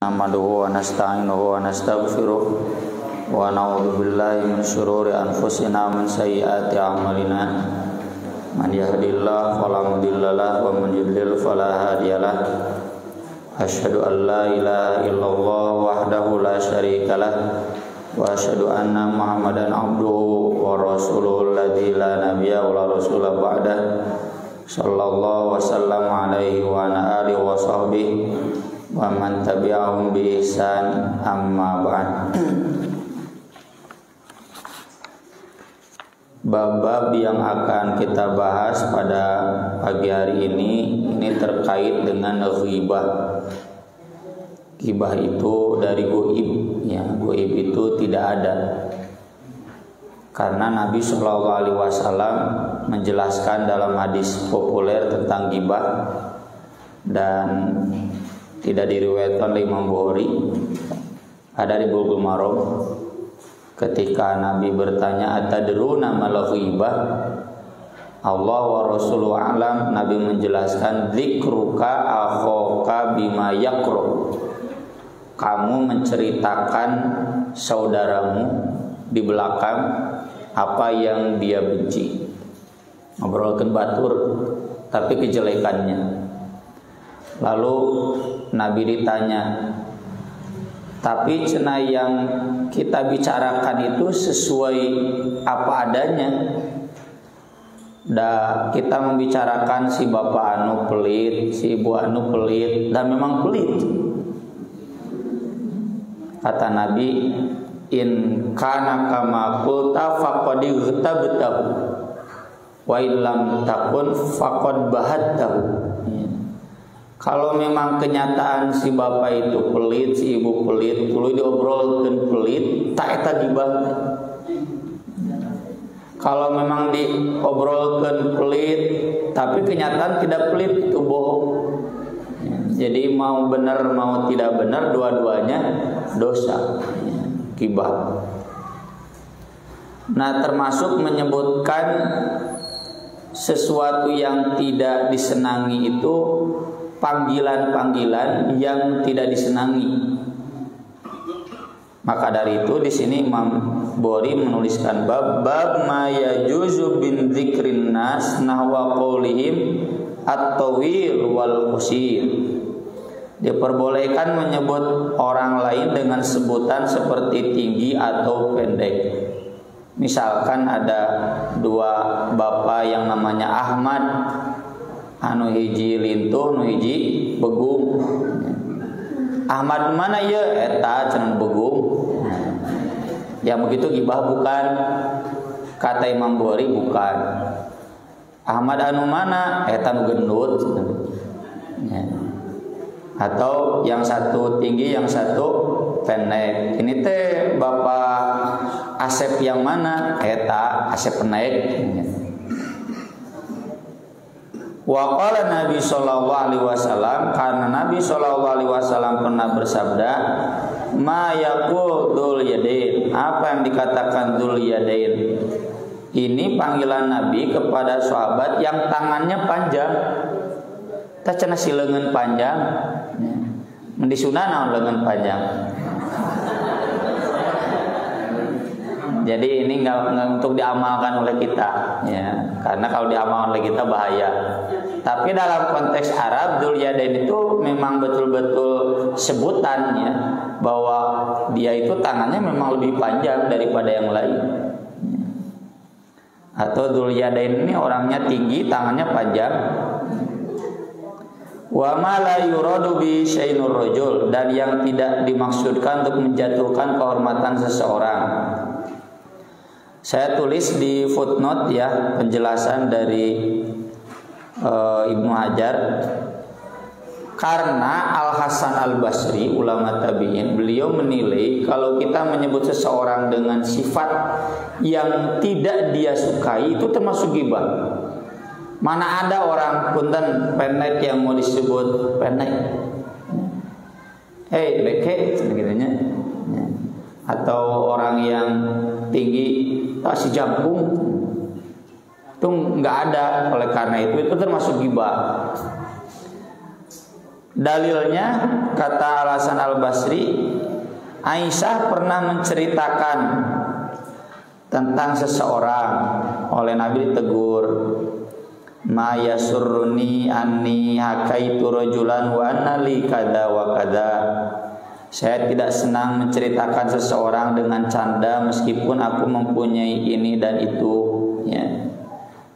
Nahmaduhu wa nasta'inuhu wa nastaghfiruh wa na'udzu billahi min syururi anfusina wa min sayyiati a'malina. Man yahdihillahu fala mudhillalah wa man yudlil fala hadiyalah. Asyhadu an la ilaha illallah wahdahu la syarikalah wa asyhadu anna Muhammadan abduhu wa rasuluhul ladzi la nabiyya wa la rasula ba'dah. Sallallahu wasallam alaihi wa ala alihi wa sahbihi wa man tabi'ahum bi ihsan, amma ba'd. Bab-bab yang akan kita bahas pada pagi hari ini terkait dengan ghibah. Ghibah itu dari goib, ya. Goib itu tidak ada. Karena Nabi SAW menjelaskan dalam hadis populer tentang ghibah dan tidak diriwayatkan oleh Imam Bukhari, ada di Bulughul Maram, ketika Nabi bertanya atadruna mal ghibah, Allah wa rasuluhu a'lam, Nabi menjelaskan dzikruka akhaka bima yakruh, kamu menceritakan saudaramu di belakang apa yang dia benci, ngobrolkan batur tapi kejelekannya. Lalu Nabi ditanya, tapi cenah yang kita bicarakan itu sesuai apa adanya. Kita membicarakan si bapak anu pelit, si ibu anu pelit, dan memang pelit. Kata Nabi, in kana kama qulta faqad ghtabtahu wa illam takun faqad bahattahu. Kalau memang kenyataan si bapak itu pelit, si ibu pelit, tuluy diobrolkeun pelit, tak eta gibah. Kalau memang diobrolkeun pelit, tapi kenyataan tidak pelit, itu bohong. Jadi mau benar mau tidak benar, dua-duanya dosa. Gibah. Nah, termasuk menyebutkan sesuatu yang tidak disenangi itu panggilan-panggilan yang tidak disenangi. Maka dari itu di sini Imam Bukhari menuliskan bab ma yajuzu bin dzikrin nas nahwa qaulihim at-tawil wal qusir. Diperbolehkan menyebut orang lain dengan sebutan seperti tinggi atau pendek. Misalkan ada dua bapak yang namanya Ahmad, anu hiji lintuh, anu hiji begung. Ahmad mana ya? Eta cenah begung. Ya begitu gibah bukan? Kata Imam Bukhari bukan. Ahmad anu mana? Eta nu gendut. Ya. Atau yang satu tinggi, yang satu pendek. Ini teh bapak Asep yang mana? Eta Asep pendek. Ya. Wa qala Nabi sallallahu alaihi wasallam, karena Nabi sallallahu alaihi wasallam pernah bersabda, ma yaqul dzul yadain, apa yang dikatakan dzul yadain. Ini panggilan Nabi kepada sahabat yang tangannya panjang. Tah cenah si leungeun panjang. Mun disunah naon leungeun panjang. Jadi ini nggak untuk diamalkan oleh kita, ya. Karena kalau diamalkan oleh kita bahaya. Tapi dalam konteks Arab, dzul yadain itu memang betul-betul sebutannya bahwa dia itu tangannya memang lebih panjang daripada yang lain. Atau dzul yadain ini orangnya tinggi, tangannya panjang. Wa ma la yuradu bi syainur rajul, dan yang tidak dimaksudkan untuk menjatuhkan kehormatan seseorang. Saya tulis di footnote ya penjelasan dari Ibnu Hajar, karena Al Hasan Al Basri, ulama tabi'in, beliau menilai kalau kita menyebut seseorang dengan sifat yang tidak dia sukai itu termasuk ghibah. Mana ada orang punten pendek yang mau disebut pendek, beke segitunya, atau orang yang tinggi si jangkung itu nggak ada. Oleh karena itu termasuk ghibah. Dalilnya kata Al-Hasan Al-Basri, Aisyah pernah menceritakan tentang seseorang, oleh Nabi ditegur, ma yasurruni anni hakaitu rajulan wa anna li kada wa kada. Saya tidak senang menceritakan seseorang dengan canda meskipun aku mempunyai ini dan itu, ya.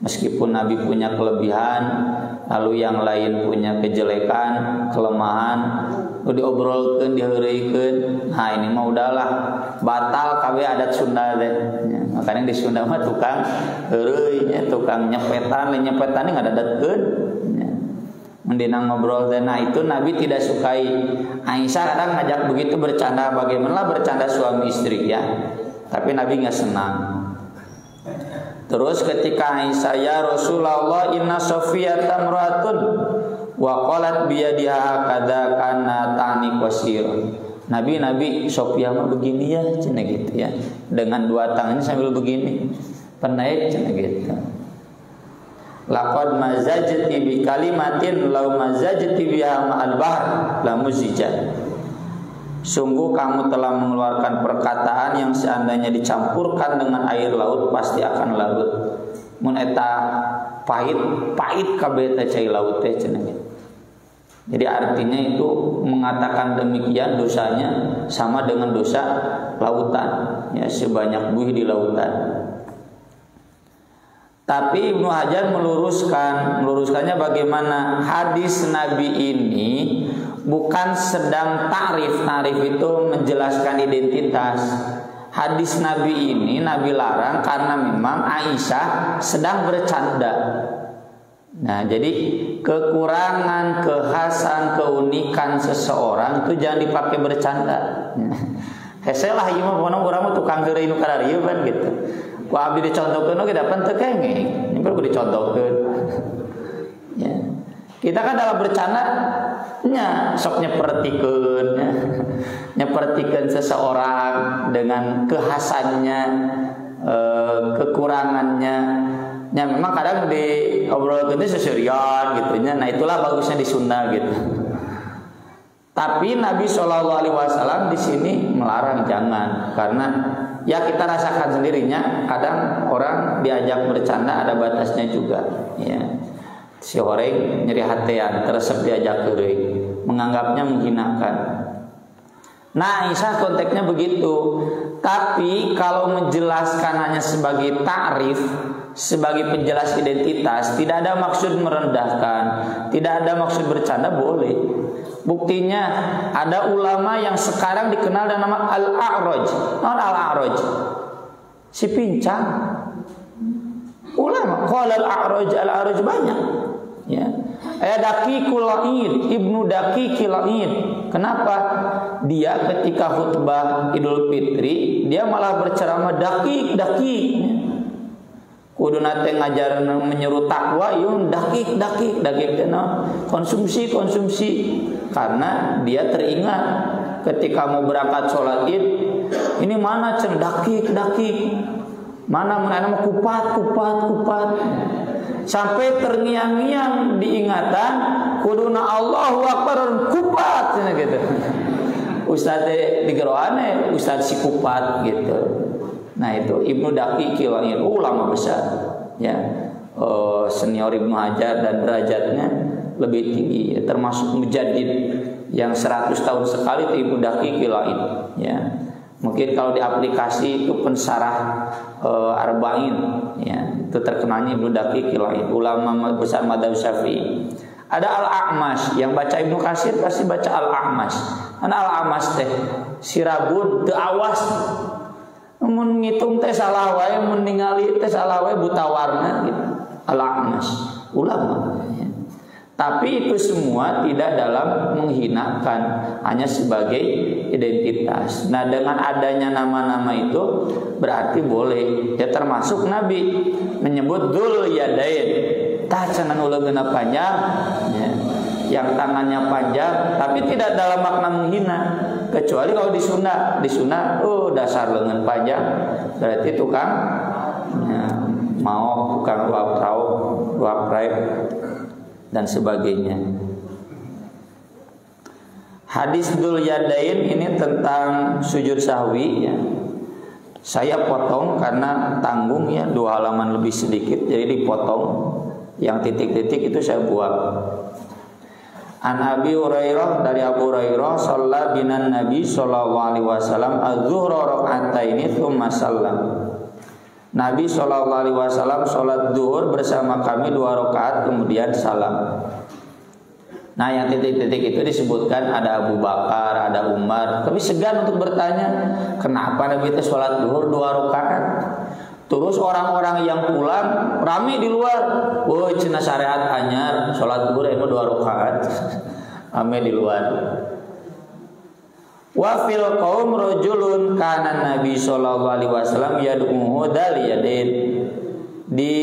Meskipun Nabi punya kelebihan, lalu yang lain punya kejelekan, kelemahan, diobrolkeun, diheureuikeun. Nah, ini mah udahlah, batal kabeh adat Sunda teh. Ya, makanya di Sunda mah tukang heureuy nya, tukang nyepetan ngadadetkeun. Ya. Mendinang ngobrol teh. Nah, itu Nabi tidak sukai. Aisyah kadang ngajak begitu bercanda, bagaimana bercanda suami istri, ya. Tapi Nabi enggak senang. Terus ketika Aisyah, ya Rasulullah, inna Sofiyata imra'atun wa qalat biyadiha kada kana ta'ni qasir. Nabi Sofia mah begini ya, cenah gitu ya. Dengan dua tangannya sambil begini. Penaik cenah gitu. Laqad mazajti bi kalimatin law mazajti biha ma'al bahr la muzijat. Sungguh kamu telah mengeluarkan perkataan yang seandainya dicampurkan dengan air laut pasti akan larut. Mun eta pahit kabeh teh cai laut teh cenah. Jadi artinya itu mengatakan demikian dosanya sama dengan dosa lautan, ya, sebanyak buih di lautan. Tapi Ibnu Hajar meluruskannya bagaimana hadis Nabi ini bukan sedang ta'rif itu menjelaskan identitas. Hadis Nabi ini Nabi larang karena memang Aisyah sedang bercanda. Nah, jadi kekurangan, kekhasan, keunikan seseorang itu jangan dipakai bercanda. Hese lah ieu mah urang mah tukang heureuy nu kararieu kan gitu. Ku abdi dicontohkeun oge dapan teu kengeng. Ini perlu dicontohkeun. Ya. Kita kan dalam bercanda nya sok nyepertikeun seseorang dengan kekhasannya, kekurangannya. Ya memang kadang di obrol itu seserian gitu nya. Nah, itulah bagusnya di Sunda gitu. Tapi Nabi SAW di sini melarang, jangan, karena ya kita rasakan sendirinya. Kadang orang diajak bercanda ada batasnya juga, ya. Si horeng nyeri hatean teresep diajak heureuy, menganggapnya menghinakan. Nah, Aisyah konteksnya begitu. Tapi kalau menjelaskan hanya sebagai ta'rif, sebagai penjelas identitas, tidak ada maksud merendahkan, tidak ada maksud bercanda, boleh. Buktinya ada ulama yang sekarang dikenal dengan nama Al-A'raj. Non Al-A'raj, si pincang. Ulama qala Al-A'raj banyak. Ya. Daqiqul Aid, Ibnu Daqiqil Aid. Kenapa? Dia ketika khutbah Idul Fitri, dia malah berceramah daqiq. Kuduna teh ngajaran menyuruh takwa, yun daqiq konsumsi. Karena dia teringat ketika mau berangkat sholat Id, ini mana cen daqiq. Mana mau kupat. Sampai terngiang-ngiang diingatan kuduna Allahu Akbar kupat gitu. Ustaz digeroane Ustaz si kupat gitu. Nah, itu Ibnu Daqiqil Aid, ulama besar, ya. Senior Ibnu Hajar dan derajatnya lebih tinggi, ya. Termasuk mujaddid yang 100 tahun sekali itu Ibnu Daqiqil Aid, ya. Mungkin kalau di aplikasi itu pensarah Arba'in, ya, itu terkenalnya Ibnu Daqiqil Aid, ulama besar madzhab Syafi'i. Ada Al-A'mash, yang baca Ibnu Katsir pasti baca Al-A'mash. Karena Al-A'mash teh sirabun teu awas. Mun ngitung teh salah wae, mun ningali teh salah wae, buta warna gitu. Al-A'mash, ulama, ya. Tapi itu semua tidak dalam menghinakan, hanya sebagai identitas. Nah, dengan adanya nama-nama itu berarti boleh. Ya, termasuk Nabi menyebut Dzul Yadain, tacanan ulegeuna panjang, ya, yang tangannya panjang, tapi tidak dalam makna menghina. Kecuali kalau di Sunda, dasar lengan panjang, berarti tukang, ya, mau tukang luap raib dan sebagainya. Hadis Dzul Yadain ini tentang sujud sahwi ya. Saya potong karena tanggung ya, 2 halaman lebih sedikit, jadi dipotong. Yang titik-titik itu saya buang. An Abi Hurairah, dari Abu Hurairah, shalla binan Nabi sallallahu alaihi wasallam az-zuhra raka'ataini tsumma sallam. Nabi sallallahu alaihi wasallam salat zuhur bersama kami 2 rakaat kemudian salam. Nah, yang titik-titik itu disebutkan ada Abu Bakar, ada Umar. Tapi segan untuk bertanya, kenapa Nabi itu salat zuhur 2 rakaat? Terus orang-orang yang pulang rame di luar. Woi, cenah syariat anyar, salat zuhur itu 2 rakaat. Rame di luar. Wa fil qaum rajulun kana Nabi sallallahu alaihi wasallam yad'uhu daliyadin. Di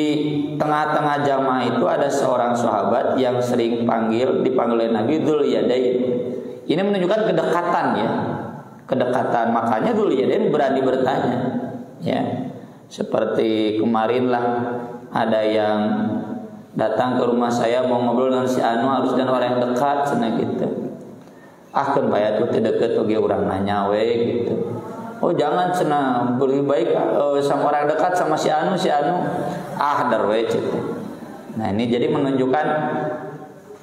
tengah-tengah jamaah itu ada seorang sahabat yang sering dipanggil oleh Nabi Dzul Yadain. Ini menunjukkan kedekatan ya. Kedekatan, makanya Dzul Yadain berani bertanya. Ya. Seperti kemarin lah ada yang datang ke rumah saya mau ngobrol dengan si Anu, harus dengan orang yang dekat cenah gitu. Kan bayar tuh deket oge urang nanya we gitu. Oh jangan cenah, lebih baik sama orang dekat sama si Anu. Darwe gitu. Nah ini jadi menunjukkan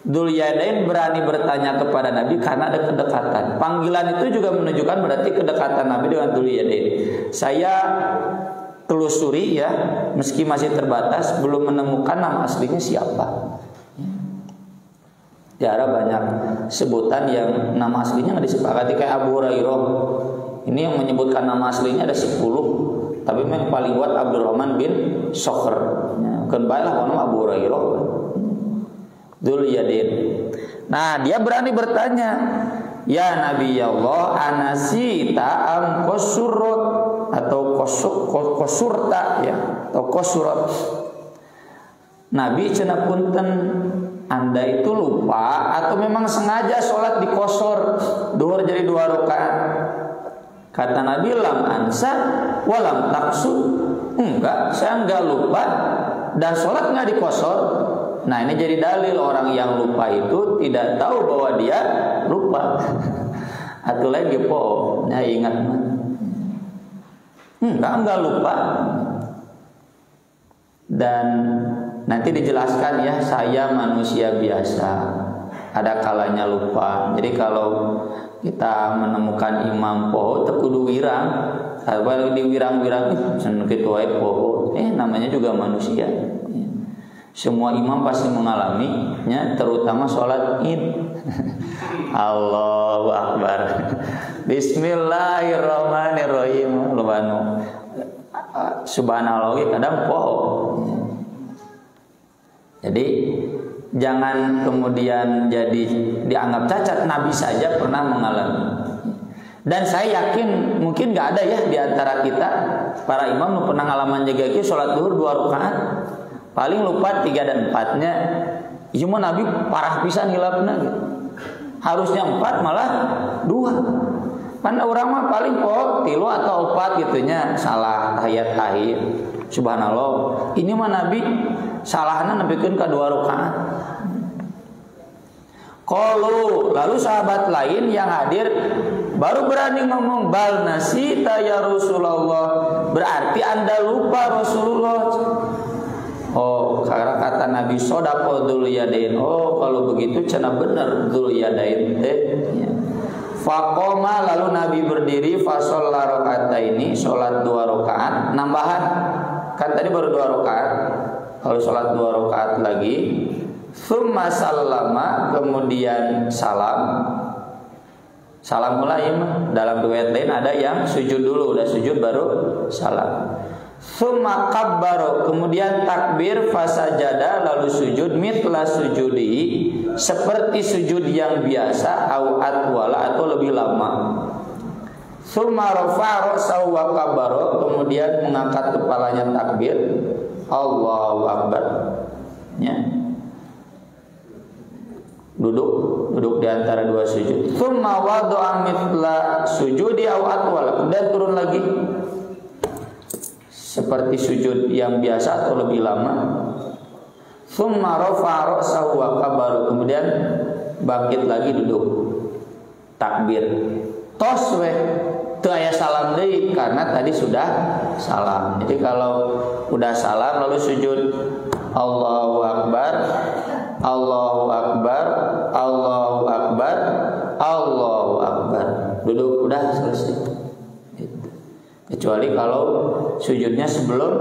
Dzul Yadain berani bertanya kepada Nabi karena ada kedekatan. Panggilan itu juga menunjukkan berarti kedekatan Nabi dengan Dzul Yadain. Saya telusuri ya, meski masih terbatas, belum menemukan nama aslinya siapa. Di Arab banyak sebutan yang nama aslinya nggak disepakati, kayak Abu Hurairah. Ini yang menyebutkan nama aslinya ada 10, tapi yang paling kuat Abdurrahman bin Sokhr. Kan baiklah nama Abu Hurairah. Dzul Yadain. Nah, dia berani bertanya, "Ya Nabi Allah, anasita am qasurrat?" atau kosurta ya, atau kosurat. Nabi cenah punten, Anda itu lupa atau memang sengaja sholat di kosor, duhur jadi 2 rakaat? Kata Nabi, lam ansa walam taksu. Enggak, saya enggak lupa dan sholat enggak di kosor. Nah ini jadi dalil orang yang lupa itu tidak tahu bahwa dia lupa. Atau lagi po, ya ingat. Enggak lupa. Dan nanti dijelaskan ya, saya manusia biasa, ada kalanya lupa. Jadi kalau kita menemukan imam poho tekudu wirang, kalau di wirang-wirang sedikit wae poho, namanya juga manusia. Semua imam pasti mengalaminya, terutama sholat Id. Allahu Akbar. Bismillahirrahmanirrahim. Subhanallah kadang poho. Jadi jangan kemudian jadi dianggap cacat. Nabi saja pernah mengalami. Dan saya yakin mungkin nggak ada ya di antara kita para imam yang pernah ngalaman jaga sholat zuhur 2 rakaat. Paling lupa 3 dan 4-nya. Cuma Nabi parah pisan hilapna gitu. Harusnya 4 malah 2. Kan orang mah paling 3 atau 4 gitunya salah tahiyat akhir. Subhanallah. Ini mah Nabi salahnya nebikeun ka 2 rakaat. Lalu sahabat lain yang hadir baru berani ngomong, bal nasita ya Rasulullah. Berarti Anda lupa Rasulullah. Oh, karena kata Nabi sodaqo Dzul Yadain. Oh, kalau begitu cenah bener Dzul Yadain teh. Faqoma, lalu Nabi berdiri, fasholla raka'ataini, sholat 2 rakaat, nambahan. Kan tadi baru 2 rakaat. Kalau sholat 2 rakaat lagi, tsumma sallama, kemudian salam. Salam mulai dalam riwayat lain ada yang sujud dulu, udah sujud baru salam. Tsumma kabbaro, kemudian takbir, fasajada, lalu sujud, mitla sujudi, seperti sujud yang biasa, au atwala, atau lebih lama. Tsumma rafa'a ra'sahu wa kabbaro, kemudian mengangkat kepalanya takbir, Allahu Akbar. Ya. Duduk di antara 2 sujud. Tsumma wada'a mitla sujudi au atwala, kemudian turun lagi. Seperti sujud yang biasa atau lebih lama. Tsumma rafa'a ra'sahu wa kabbara, kemudian bangkit lagi duduk. takbir. Tos we teu aya salam deui karena tadi sudah salam. Jadi kalau udah salam lalu sujud, Allahu Akbar, Allahu Akbar, Allahu Akbar, Allahu Akbar. Duduk udah selesai. Kecuali kalau sujudnya sebelum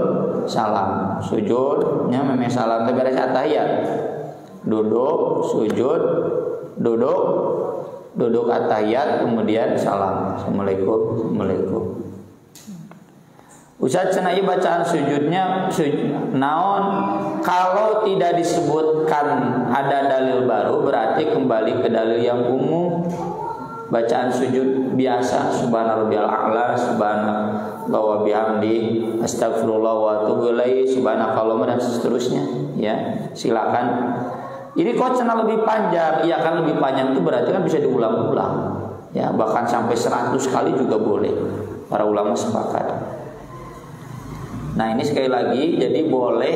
salam. Sujudnya memang salam teh beres tahiyat. Duduk, sujud, duduk, duduk atahiyat, kemudian salam. Assalamualaikum, Assalamualaikum. Ustaz cenah ieu bacaan sujudnya naon? Kalau tidak disebutkan ada dalil baru berarti kembali ke dalil yang umum. Bacaan sujud biasa, subhanarabbiyal a'la, subhanallah wa bihamdi, astagfirullah wa atubu ilaih, subhanakallahumma dan seterusnya, ya. Silakan. Ini kok cenah lebih panjang, iya kan lebih panjang itu berarti kan bisa diulang-ulang. Ya, bahkan sampai 100 kali juga boleh. Para ulama sepakat. Nah, ini sekali lagi jadi boleh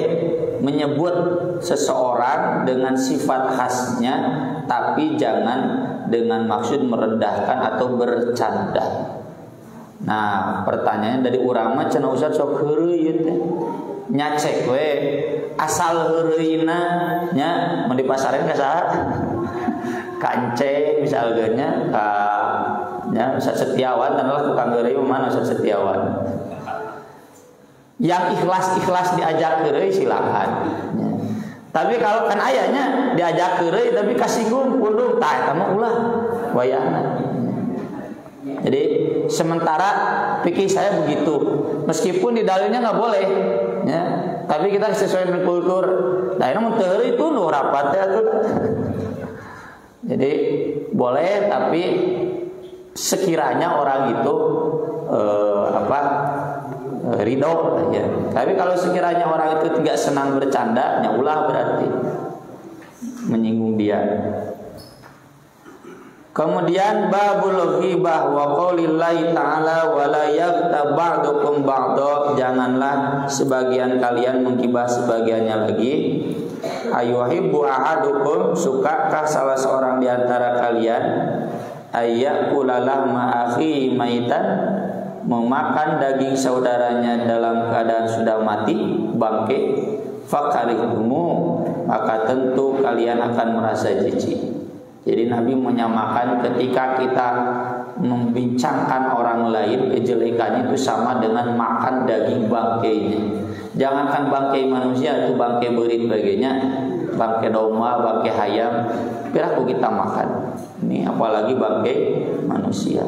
menyebut seseorang dengan sifat khasnya tapi jangan dengan maksud merendahkan atau bercanda. Nah, pertanyaannya dari urang mah cenah Ustaz sok heureuy ieu teh. Nyacek we asal heureuyna nya mun di pasareun ka saha? Kance misalnya ka nya Ustaz Setiawan adalah tukang heureuy mana Ustaz Setiawan. Yang ikhlas-ikhlas diajak heureuy silakan. Ya. Tapi kalau kan ayahnya diajak heureuy tapi kasinggung pundung tah eta mah ulah wayahna. Jadi sementara pikir saya begitu, meskipun di dalilnya nggak boleh, ya. Tapi kita sesuai dengan kultur. Nah ini mun teu heureuy itu nu rapat ya tuh. Jadi boleh tapi sekiranya orang itu ridho ya. Tapi kalau sekiranya orang itu tidak senang bercanda, ya ulah berarti menyinggung dia. Kemudian babul ghibah wa qaulillahi ta'ala wa la yaghtab ba'dukum ba'dha, janganlah sebagian kalian menggibah sebagiannya lagi. Ayuhibbu ahadukum, sukakah salah seorang di antara kalian ayyakula lahma akhi maitan, memakan daging saudaranya dalam keadaan sudah mati, bangke, fakarihmu, maka tentu kalian akan merasa jijik. Jadi Nabi menyamakan ketika kita membincangkan orang lain, kejelekannya itu sama dengan makan daging bangkainya. Jangankan bangkai manusia, itu bangkai berit bagainya, bangkai domba, bangkai hayam, piraku kita makan. Ini apalagi bangkai manusia.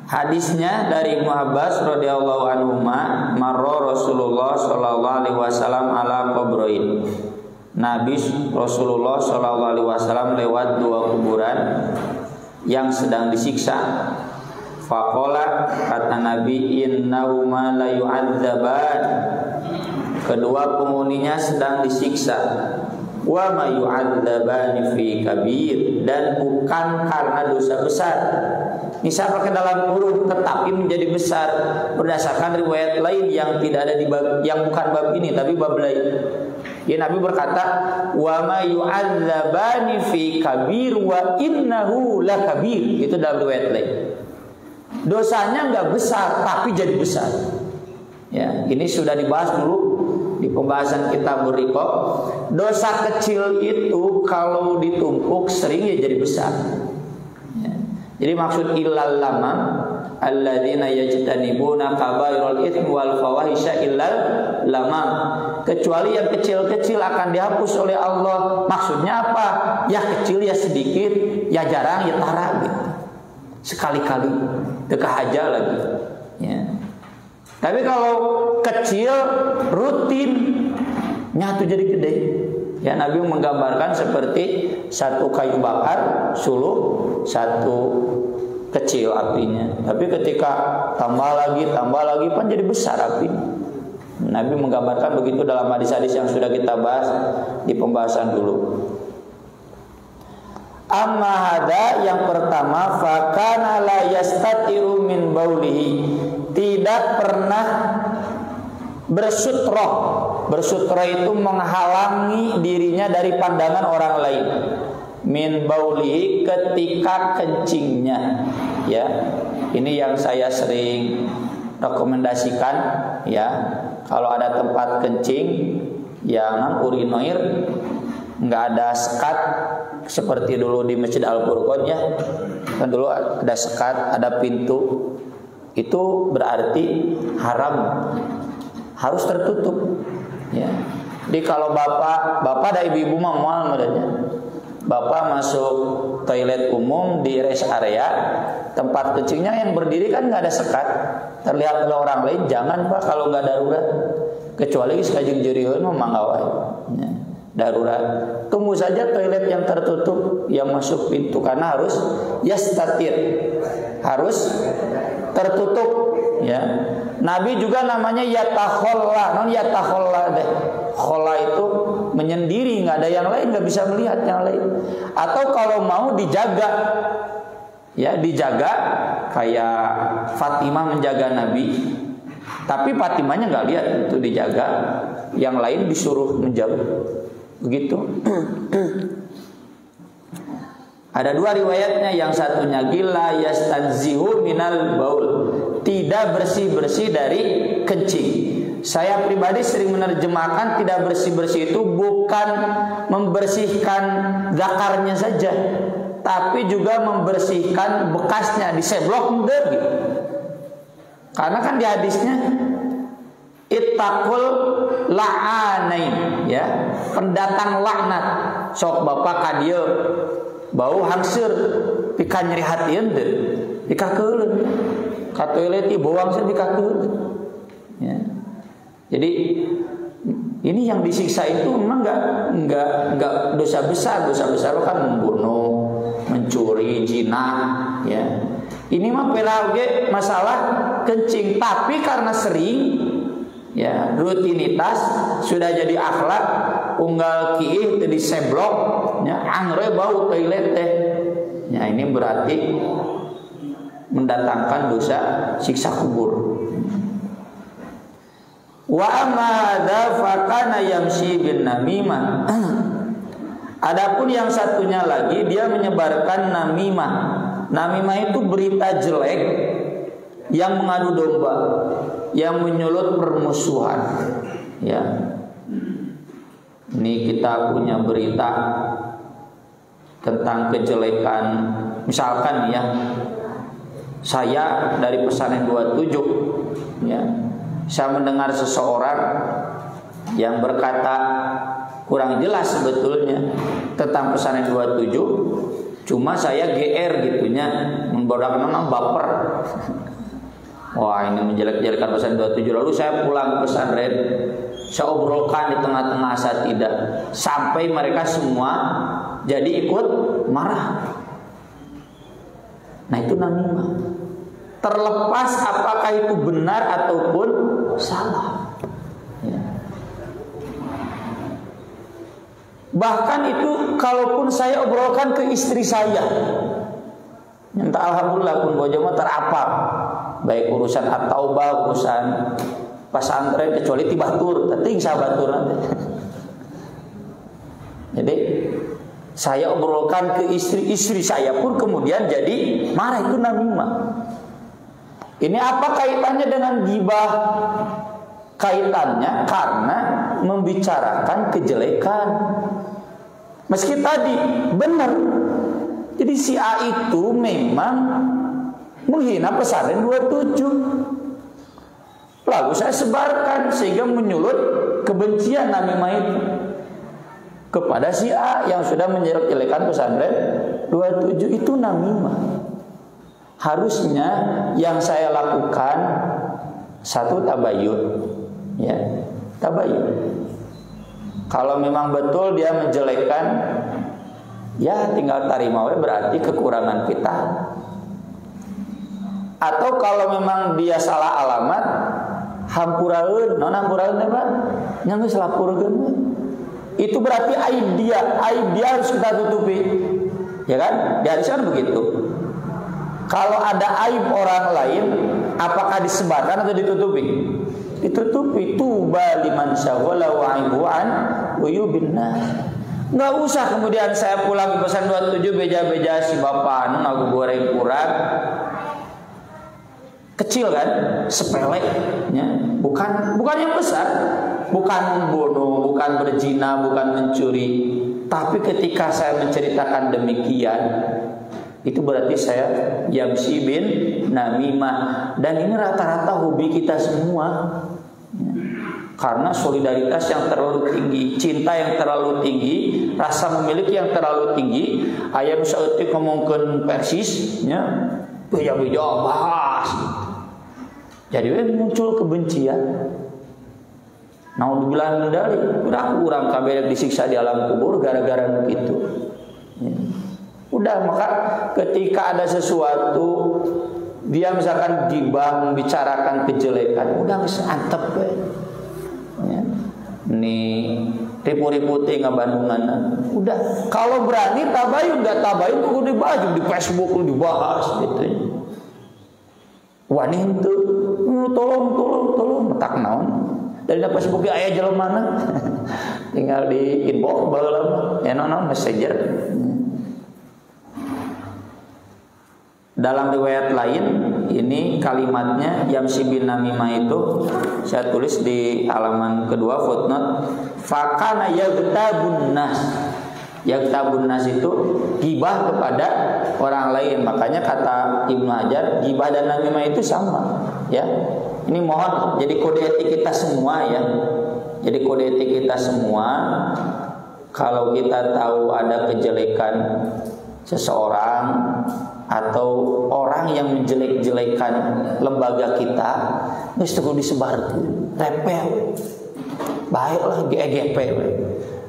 Hadisnya dari Ibnu Abbas radhiyallahu anhu, marra Rasulullah sallallahu alaihi wasallam ala qabrain. Nabi Rasulullah sallallahu alaihi wasallam lewat dua kuburan yang sedang disiksa. Faqala, kata Nabi, innahuma la yu'adzaban, kedua penghuninya sedang disiksa. Wa ma yu'adzabani fi kabir, dan bukan karena dosa besar. Misal pakai dalam kurung tetapi menjadi besar berdasarkan riwayat lain yang tidak ada di bab, yang bukan bab ini tapi bab lain. Ya, Nabi berkata, wa ma yu'adzabani fi kabir wa innahu lakabir. Itu dalam riwayat lain. Dosanya enggak besar tapi jadi besar. Ya, ini sudah dibahas dulu di pembahasan kitab Riqaq. Dosa kecil itu kalau ditumpuk sering ya jadi besar. Ya. Jadi maksud illal lamam alladzina yajtanibuna kabairal itsmi wal fawahisha illal lamam, kecuali yang kecil-kecil akan dihapus oleh Allah. Maksudnya apa? Ya kecil ya sedikit, ya jarang ya tara gitu. Sekali-kali dekah aja lagi. Ya. Tapi kalau kecil rutin nyatu jadi gede. Ya, Nabi menggambarkan seperti satu kayu bakar suluh, satu kecil apinya. Tapi ketika tambah lagi kan jadi besar apinya. Nabi menggambarkan begitu dalam hadis-hadis yang sudah kita bahas di pembahasan dulu. Amma hada, yang pertama, fakana la yastatiru min baulihi, tidak pernah bersutroh. Bersutroh itu menghalangi dirinya dari pandangan orang lain. min bauli, ketika kencingnya. Ya, ini yang saya sering rekomendasikan ya. Kalau ada tempat kencing yang urinoir nggak ada sekat seperti dulu di Masjid Al-Furqan ya. Kan dulu ada sekat, ada pintu. Itu berarti haram, harus tertutup ya. Jadi kalau bapak dan ibu-ibu mamual modalnya, bapak masuk toilet umum di rest area, tempat kencingnya yang berdiri kan nggak ada sekat, terlihat oleh orang lain, jangan pak kalau nggak darurat, kecuali sekajeng jeriheun mah manggawai ya. Darurat, tunggu saja toilet yang tertutup yang masuk pintu, karena harus yastatir, harus tertutup ya. Nabi juga namanya yatakholla, non yatakholla deh. Kholla itu menyendiri, nggak ada yang lain, nggak bisa melihat yang lain. Atau kalau mau dijaga, ya dijaga kayak Fatimah menjaga Nabi, tapi Fatimahnya nggak lihat itu dijaga, yang lain disuruh menjauh, begitu. Ada dua riwayatnya, yang satunya gila yastanzihu minal baul, tidak bersih-bersih dari kencing. Saya pribadi sering menerjemahkan tidak bersih-bersih itu bukan membersihkan zakarnya saja, tapi juga membersihkan bekasnya, diseblok enggak gitu. Karena kan di hadisnya ittaqul la'anain ya, pendatang laknat. Sok bapak kadieu bau hangseur pika nyeri hatieun teh dikakeulun ka toilet ieu bau hangseur dikakeulun ya. Jadi ini yang disiksa itu memang enggak dosa besar. Dosa besar kan membunuh, mencuri, zina ya. Ini mah pelage masalah kencing, tapi karena sering ya, rutinitas sudah jadi akhlak, unggal kiih teu diseblok ya, angre bau toilet teh. Ya ini berarti mendatangkan dosa siksa kubur. Wa amma hadza fakana yamshi bin namimah. Adapun yang satunya lagi, dia menyebarkan namimah. Namimah itu berita jelek yang mengadu domba, yang menyulut permusuhan. Ya. Ini kita punya berita tentang kejelekan. Misalkan ya, saya dari Pesantren 27 ya, saya mendengar seseorang yang berkata kurang jelas sebetulnya tentang Pesantren 27, cuma saya GR gitunya, membodak memang baper. Wah ini menjelek-jelekan Pesantren 27. Lalu saya pulang ke pesantren, saya obrolkan di tengah-tengah asatidah, sampai mereka semua jadi ikut marah. Nah itu namimah. Terlepas apakah itu benar ataupun salah ya. Bahkan itu kalaupun saya obrolkan ke istri saya, minta alhamdulillah pun bojo mah terapal, baik urusan at-taubah, urusan pesantren, kecuali tibatur, penting sahabatur nanti. Jadi saya obrolkan ke istri saya pun kemudian jadi marah, itu namimah. Ini apa kaitannya dengan ghibah? Kaitannya karena membicarakan kejelekan. Meski tadi benar, jadi si A itu memang menghina pesantren 27. Lalu saya sebarkan sehingga menyulut kebencian namimah itu kepada si A yang sudah menjelek-jelekan pesantren 27. Itu namimah. Harusnya yang saya lakukan satu tabayyun ya, tabayyun. Kalau memang betul dia menjelekkan, ya tinggal tarima we, berarti kekurangan kita. Atau kalau memang dia salah alamat, hampuraeun, non hampuraeun teh Pak, nya geus lapurkeun. Itu berarti aib dia harus kita tutupi. Ya kan? Di hadis kan begitu. Kalau ada aib orang lain, apakah disebarkan atau ditutupi? Ditutupi. Tuba liman syaghala wa aibuan uyubin nas. Nggak usah kemudian saya pulang pesan 27 beja-beja si bapak ngaku goreng kurang. Kecil kan, sepele, ya. Bukan yang besar, bukan bunuh, bukan berzina, bukan mencuri. Tapi ketika saya menceritakan demikian, itu berarti saya yamsi bin namimah. Dan ini rata-rata hobi kita semua. Karena solidaritas yang terlalu tinggi, cinta yang terlalu tinggi, rasa memiliki yang terlalu tinggi. Ayam seetik ngomongkan Persis, ya, beja-beja bahas. Jadi muncul kebencian. Naudzubillah min dzalik. Udah kurang kabeh disiksa di alam kubur gara-gara begitu. Ya. Udah, maka ketika ada sesuatu dia misalkan gibah membicarakan kejelekan, udah bisa antep we. Ya. Nih ribu-ribu teh ngabandungan. Udah, kalau berani tabayun, enggak tabayun kudu dibaju di Facebook lu dibahas gitu. Wani henteu, tolong metak naon. Dari Facebook aya jelema mana? Tinggal di inbox baheula mah, ya naon messenger. Dalam riwayat lain ini kalimatnya yamsi bin namimah itu saya tulis di halaman kedua footnote, fakana yaghtabun nas. Yaghtabun nas itu gibah kepada orang lain. Makanya kata Ibnu Hajar, gibah dan namimah itu sama, ya. Ini mohon jadi kode etik kita semua, ya. Jadi kode etik kita semua, kalau kita tahu ada kejelekan seseorang atau orang yang menjelek-jelekan lembaga kita, geus teu disebarkeun, repel. Baiklah GGP.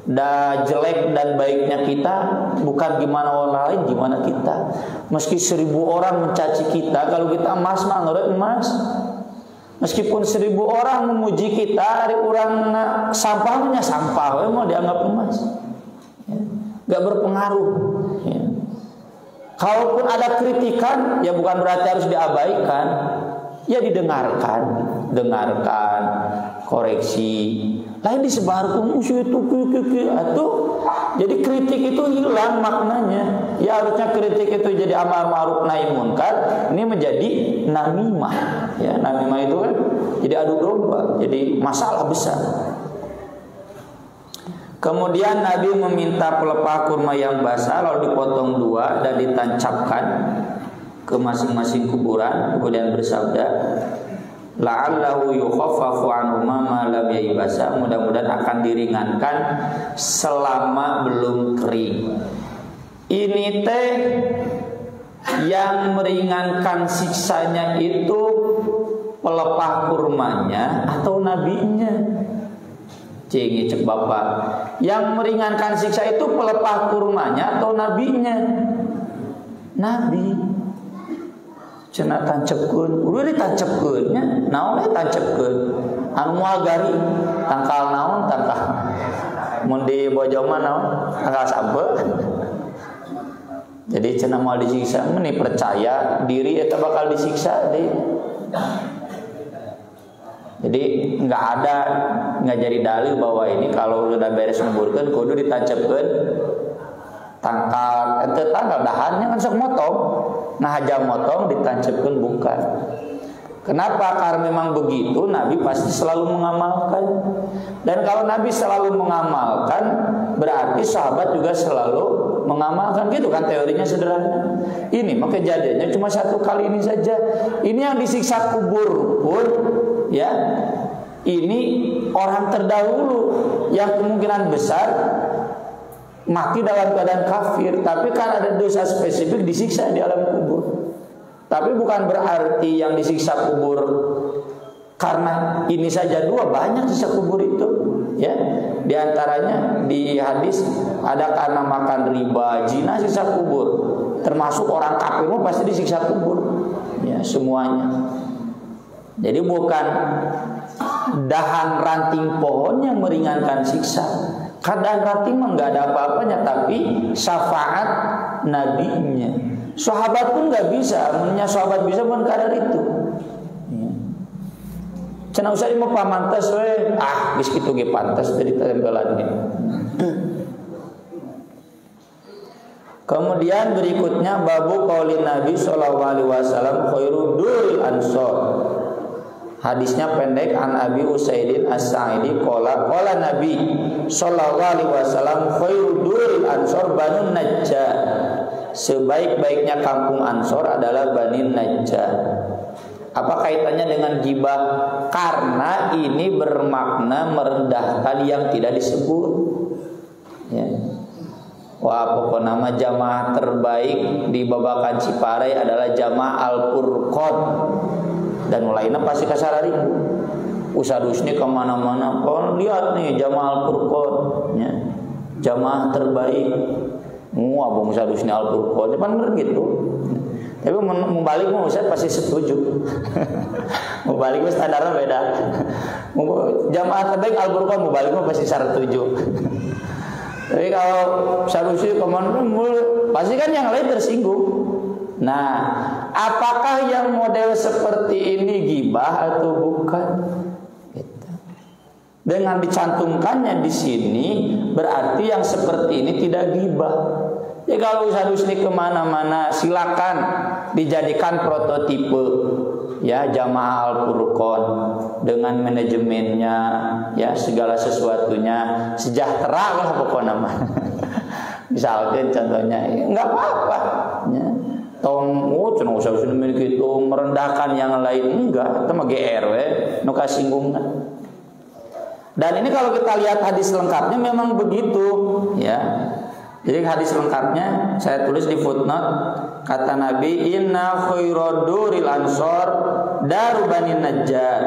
Da jelek dan baiknya kita bukan gimana orang lain, gimana kita. Meski 1000 orang mencaci kita, kalau kita emas mah nurut emas. Meskipun 1000 orang memuji kita, hari orang sampahnya sampah, mau dianggap emas. Ya. Gak berpengaruh. Ya. Kalaupun ada kritikan, ya bukan berarti harus diabaikan. Ya didengarkan, dengarkan, koreksi. Lain disebarkan itu atau jadi kritik itu hilang maknanya. Ya harusnya kritik itu jadi amar ma'ruf nahi munkar, ini menjadi namimah. Ya, namimah itu kan jadi adu domba, jadi masalah besar. Kemudian Nabi meminta pelepah kurma yang basah lalu dipotong 2 dan ditancapkan ke masing-masing kuburan, kemudian bersabda, la'allahu yukhaffafu anhu ma lam yaibasa, mudah-mudahan akan diringankan selama belum kering. Ini teh yang meringankan siksanya itu pelepah kurmanya atau nabinya? Cing cek bapak, yang meringankan siksa itu pelepah kurmanya atau nabinya? Nabi. Cenah tancepkeun, udah ditancepkeun nya, naon we tancepkeun? Anu moal gari, tangkal naon tangkal. Mun di Bojong mah naon? Tangkal sabe. Jadi cenah moal disiksa, meni percaya diri eta bakal disiksa deui. Jadi nggak jadi dalil bahwa ini kalau udah beres nguburkeun kudu ditancepkeun tangkal, ente tangkal dahannya kan sok motong. Nah aja motong ditancapkan bukan. Kenapa? Karena memang begitu Nabi pasti selalu mengamalkan. Dan kalau Nabi selalu mengamalkan, berarti sahabat juga selalu mengamalkan. Gitu kan teorinya sederhana. Ini maka kejadiannya cuma 1 kali ini saja. Ini yang disiksa kubur pun, ya, ini orang terdahulu yang kemungkinan besar mati dalam keadaan kafir, tapi kan ada dosa spesifik disiksa di alam kubur. Tapi bukan berarti yang disiksa kubur karena ini saja 2, banyak siksa kubur itu, ya. Di antaranya di hadis ada karena makan riba, zina, siksa kubur. Termasuk orang kafir pun pasti disiksa kubur, ya, semuanya. Jadi bukan dahan ranting pohon yang meringankan siksa. Kadang ranting mah nggak ada apa-apanya, tapi syafaat nabinya. Sahabat pun nggak bisa, menurutnya sahabat bisa pun kadar itu. Cenah usah di mah pamantes we, geus kitu ge pantes dari tempelan ge. Kemudian berikutnya babu qaulin Nabi sallallahu alaihi wasallam khairu duril ansor. Hadisnya pendek, an Abi Usaidin As-Sa'idi qala Nabi sallallahu alaihi wasallam khairu duril ansor Banu Najjar. Sebaik-baiknya kampung Ansor adalah Bani Najjar. Apa kaitannya dengan gibah? Karena ini bermakna merendahkan yang tidak disebut. Ya. Wah, pokok nama jamaah terbaik di Babakan Ciparai adalah jamaah Al-Furqan. Dan mulainya pasti kasararibu. Usadusnya kemana-mana. Kau lihat nih jamaah Al-Furqan, ya. Jamaah terbaik. Abang usadusnya Al-Furqan. Depan bener gitu. Tapi membalik mau Ustaz pasti setuju. Membalik mah standarnya beda. Jamaah terbaik Al-Furqan membalik mah pasti setuju. Tapi kalau solusi kemana pasti kan yang lain tersinggung. Nah, apakah yang model seperti ini gibah atau bukan? Gitu. Dengan dicantumkannya di sini berarti yang seperti ini tidak gibah. Ya kalau solusi kemana-mana silakan dijadikan prototipe. Ya jamaah Al-Furqan dengan manajemennya, ya segala sesuatunya sejahtera lah pokoknya mah. Misalkan contohnya, nggak apa-apa. Ya. Tong, cenah usah memiliki itu merendahkan yang lain enggak, itu mah GR we, nu kasinggung. Dan ini kalau kita lihat hadis lengkapnya memang begitu, ya. Jadi hadis lengkapnya saya tulis di footnote. Kata Nabi, inna khairaduril ansor daru Bani Najjar,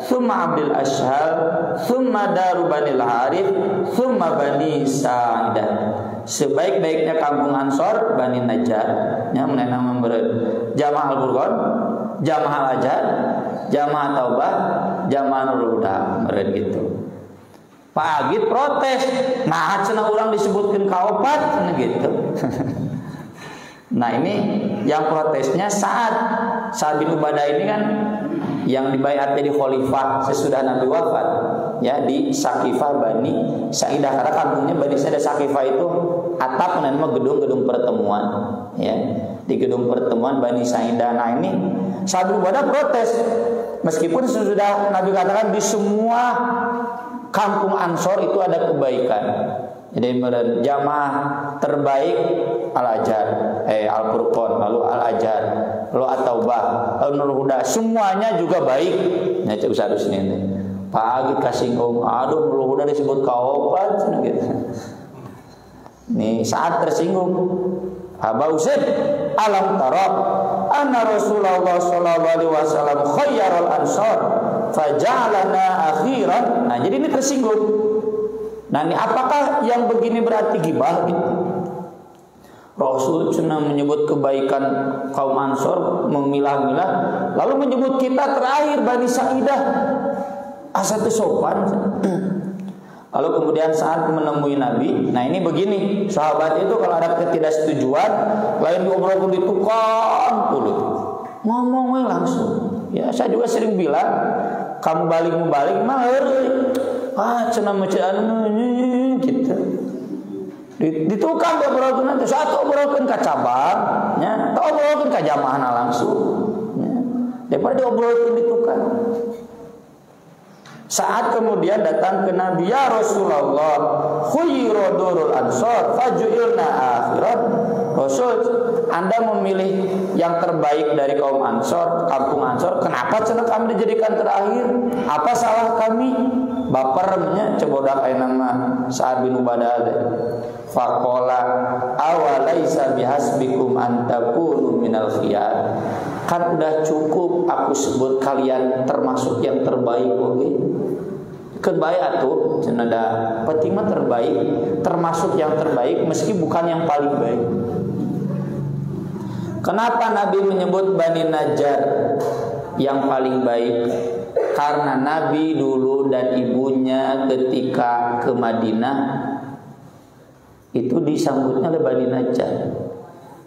thumma Abdul Ashhal, thumma daru Bani Harith, thumma Bani Sa'idah. Sebaik-baiknya kampung Ansor Bani Najjar, yang nama jamaah Al-Furqan, jamaah Al-Ajjar, jamaah Taubah, jamaah Nurul Huda, gitu. Pak Agit protes, nah cenah urang disebutkan kaopat, gitu. Nah ini yang protesnya Sa'ad bin Ubadah ini kan yang dibaiat jadi khalifah sesudah Nabi wafat, ya di Sakifah Bani Sa'idah, karena kampungnya Bani Sa'idah Sakifah itu atap nama gedung-gedung pertemuan, ya di gedung pertemuan Bani Sa'idah. Nah ini Sa'ad bin Ubadah protes, meskipun sesudah Nabi katakan di semua kampung Ansor itu ada kebaikan. Jadi jamaah terbaik Al-Ajjar, Al-Furqan, lalu Al-Ajjar, lalu At-Taubah, lalu Nurul Huda, semuanya juga baik. Nah, cek usah ini. Pak Agit kasinggung, aduh Nurul Huda disebut kaopat, gitu. Nih saat tersinggung, Aba Usaid, alam tara anna Rasulullah sallallahu alaihi wasallam khayyarul ansar faja'alana akhiran. Nah, jadi ini tersinggung. Nah, ini apakah yang begini berarti gibah gitu? Rasul senang menyebut kebaikan kaum Ansor, memilah-milah, lalu menyebut kita terakhir Bani Sa'idah. Asal sopan. Lalu kemudian saat menemui Nabi, nah ini begini, sahabat itu kalau ada ketidaksetujuan, lain diobrol ditukang dulu, ngomong langsung. Ya saya juga sering bilang, kamu balik mah cenah macaan gitu. Ditukang obrolkeun nanti satu obrolkeun ka cabang, nya, teu obrolkeun ka jamaahna langsung. Ya. Daripada diobrolkeun ditukang. Saat kemudian datang ke Nabi, ya Rasulullah, khairadurul ansor faju'ilna akhirat. Rasul, Anda memilih yang terbaik dari kaum Ansor, kampung Ansor. Kenapa cenah kami dijadikan terakhir? Apa salah kami? Bapernya coba kayak nama Sa'ad bin Ubadah. Faqala awalaisa bihasbikum an takunu minal khiyar. Kan udah cukup aku sebut kalian termasuk yang terbaik, oke? Kebaik atuh cenah petima terbaik, termasuk yang terbaik meski bukan yang paling baik. Kenapa Nabi menyebut Bani Najjar yang paling baik? Karena Nabi dulu dan ibunya ketika ke Madinah itu disambutnya oleh Bani Najjar.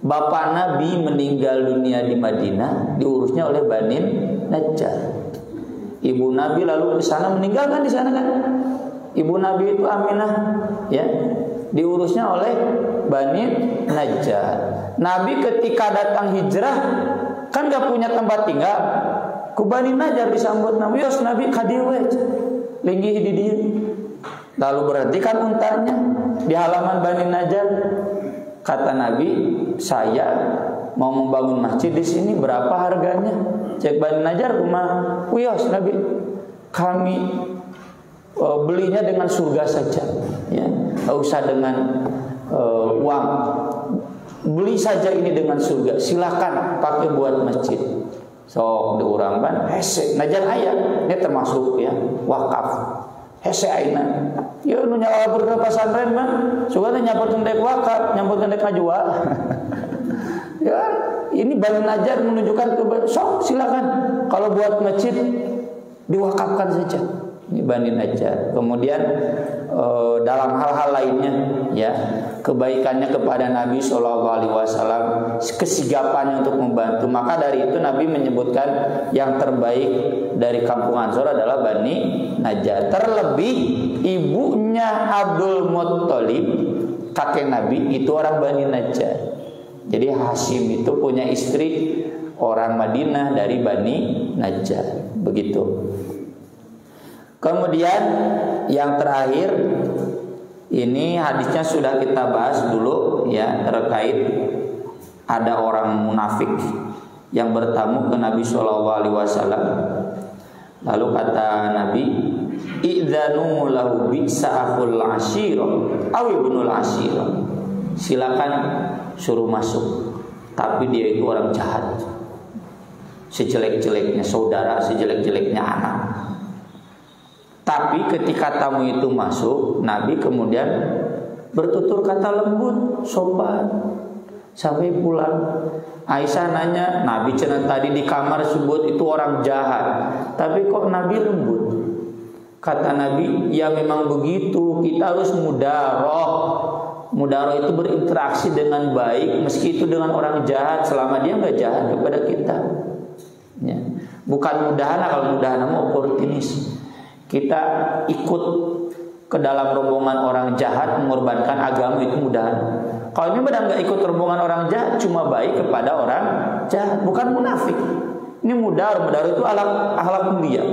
Bapak Nabi meninggal dunia di Madinah, diurusnya oleh Bani Najjar. Ibu Nabi lalu di sana meninggal kan di sana kan? Ibu Nabi itu Aminah, ya, diurusnya oleh Bani Najjar. Nabi ketika datang hijrah kan gak punya tempat tinggal. Ku Bani Najjar disambut Nabi, "Yos Nabi kadieu linggih di dieu." Lalu berhentikan untanya di halaman Bani Najjar. Kata Nabi, "Saya mau membangun masjid di sini, berapa harganya?" Cek Bani Najjar, "Kumaha?" "Yos Nabi, kami belinya dengan surga saja, ya, nggak usah dengan uang. Beli saja ini dengan surga. Silakan pakai buat masjid." Sok diurangkan hese Najjar aya, ini termasuk ya wakaf. Hese aina. Ya nu nyalaburna pasantren mah suka nyapotkeun dek wakaf, nyapotkeun dek ngajual. Ya, ini Bani Najjar menunjukkan sok silakan kalau buat masjid diwakafkan saja. Ini Bani Najjar. Kemudian dalam hal-hal lainnya ya, kebaikannya kepada Nabi SAW, kesigapannya untuk membantu. Maka dari itu Nabi menyebutkan yang terbaik dari kampung Ansor adalah Bani Najjar. Terlebih ibunya Abdul Muttalib, kakek Nabi, itu orang Bani Najjar. Jadi Hashim itu punya istri orang Madinah dari Bani Najjar. Begitu. Kemudian yang terakhir, ini hadisnya sudah kita bahas dulu ya, terkait ada orang munafik yang bertamu ke Nabi SAW. Lalu kata Nabi, "Idzanu lahu bi'sa akhul ashira aw ibnul ashira." Silakan suruh masuk, tapi dia itu orang jahat, sejelek-jeleknya saudara, sejelek-jeleknya anak. Tapi ketika tamu itu masuk, Nabi kemudian bertutur kata lembut, sopan, sampai pulang. Aisyah nanya, Nabi cenah tadi di kamar sebut itu orang jahat, tapi kok Nabi lembut? Kata Nabi, ya memang begitu, kita harus mudaroh. Mudaroh itu berinteraksi dengan baik, meski itu dengan orang jahat, selama dia nggak jahat kepada kita. Ya. Bukan mudahana, kalau mudahana mau oportunis. Kita ikut ke dalam rombongan orang jahat, mengorbankan agama, itu mudah. Kalau ini benar nggak ikut rombongan orang jahat, cuma baik kepada orang jahat, bukan munafik. Ini mudar itu akhlak mulia.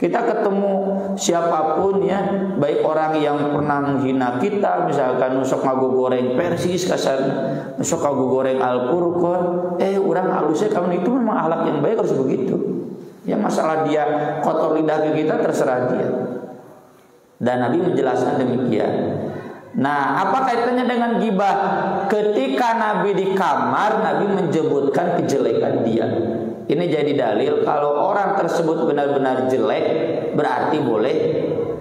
Kita ketemu siapapun ya, baik orang yang pernah menghina kita, misalkan nusuk ngago goreng Persis, kasar nusuk ngago goreng Al-Furqan, orang halusnya kamu, itu memang akhlak yang baik, harus begitu. Ya masalah dia kotor lidah ke kita, terserah dia. Dan Nabi menjelaskan demikian. Nah, apa kaitannya dengan gibah? Ketika Nabi di kamar, Nabi menyebutkan kejelekan dia. Ini jadi dalil kalau orang tersebut benar-benar jelek, berarti boleh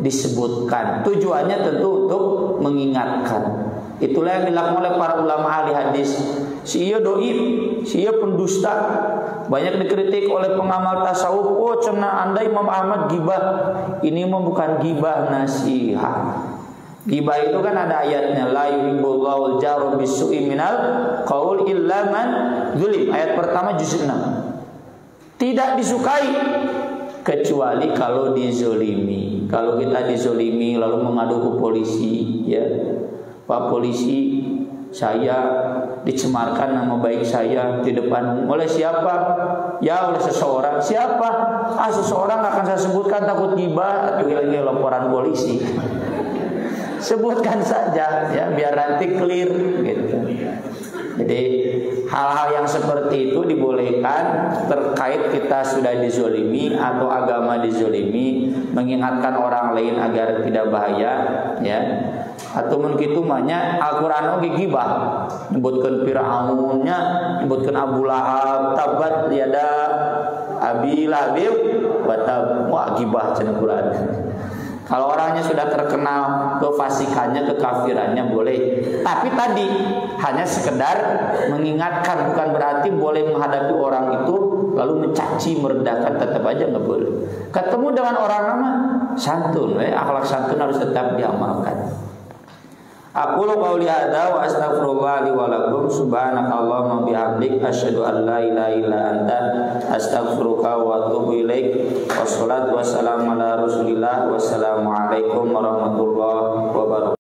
disebutkan. Tujuannya tentu untuk mengingatkan. Itulah yang dilakukan oleh para ulama ahli hadis. Si iya doib, si iya pendusta, banyak dikritik oleh pengamal tasawuf. Oh, cenah Anda Imam Ahmad gibah. Ini mah bukan gibah, nasihat. Gibah itu kan ada ayatnya, la yuhibbullahu al-jahra bis-su'i minal qaul illa man zulim. Ayat pertama juz 6. Tidak disukai kecuali kalau dizolimi. Kalau kita dizolimi lalu mengadu ke polisi, ya Pak Polisi, saya dicemarkan nama baik saya di depan oleh siapa? Ya oleh seseorang. Siapa? Seseorang akan saya sebutkan, takut gibah atau lagi laporan polisi. Sebutkan saja ya biar nanti clear gitu. Jadi hal-hal yang seperti itu dibolehkan terkait kita sudah dizolimi atau agama dizolimi, mengingatkan orang lain agar tidak bahaya ya. Atau mungkin itu banyak Al-Quran oge gibah, nyebutkan Firaunnya, nyebutkan Abu Lahab, tabat yada Abi Lahab wa tab, wah gibah cenah Quran. Kalau orangnya sudah terkenal kefasikannya, kekafirannya boleh. Tapi tadi hanya sekedar mengingatkan, bukan berarti boleh menghadapi orang itu lalu mencaci, merendahkan, tetap aja nggak boleh. Ketemu dengan orang lama, santun, akhlak santun harus tetap diamalkan. Aku lu qauli hadza wa astaghfirullah li wa lakum subhanakallahumma bihamdik asyhadu an la ilaha illa anta astaghfiruka wa atubu ilaik. Wassalatu wassalamu ala rasulillah. Wassalamu alaikum warahmatullahi wabarakatuh.